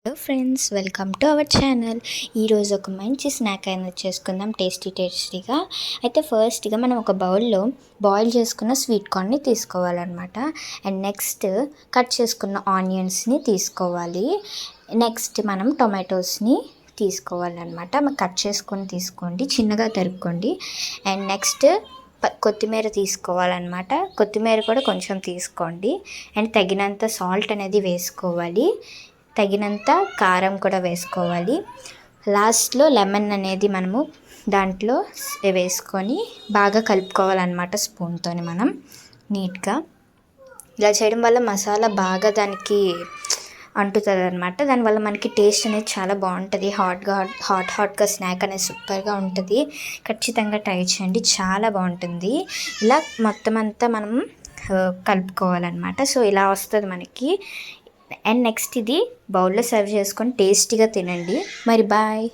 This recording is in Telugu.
Hello friends, welcome to our channel. ఈరోజు ఒక మంచి స్నాక్ అయినా చేసుకుందాం టేస్టీగా. అయితే ఫస్ట్గా మనం ఒక బౌల్లో బాయిల్ చేసుకున్న స్వీట్ కార్న్ని తీసుకోవాలన్నమాట. అండ్ నెక్స్ట్ కట్ చేసుకున్న ఆనియన్స్ని తీసుకోవాలి. నెక్స్ట్ మనం టొమాటోస్ని తీసుకోవాలన్నమాట. కట్ చేసుకొని తీసుకోండి, చిన్నగా తరుక్కోండి. అండ్ నెక్స్ట్ కొత్తిమీర తీసుకోవాలన్నమాట. కొత్తిమీర కూడా కొంచెం తీసుకోండి. అండ్ తగినంత సాల్ట్ అనేది వేసుకోవాలి, తగినంత కారం కూడా వేసుకోవాలి. లాస్ట్లో లెమన్ అనేది మనము దాంట్లో వేసుకొని బాగా కలుపుకోవాలన్నమాట స్పూన్తో మనం నీట్గా. ఇలా చేయడం వల్ల మసాలా బాగా దానికి అంటుతుంది అనమాట. దానివల్ల మనకి టేస్ట్ అనేది చాలా బాగుంటుంది. హాట్గా స్నాక్ అనేది సూపర్గా ఉంటుంది. ఖచ్చితంగా ట్రై చేయండి, చాలా బాగుంటుంది. ఇలా మొత్తం అంతా మనం కలుపుకోవాలన్నమాట. సో ఇలా వస్తుంది మనకి. అండ్ నెక్స్ట్ ఇది బౌల్లో సర్వ్ చేసుకొని టేస్టీగా తినండి. మరి బాయ్.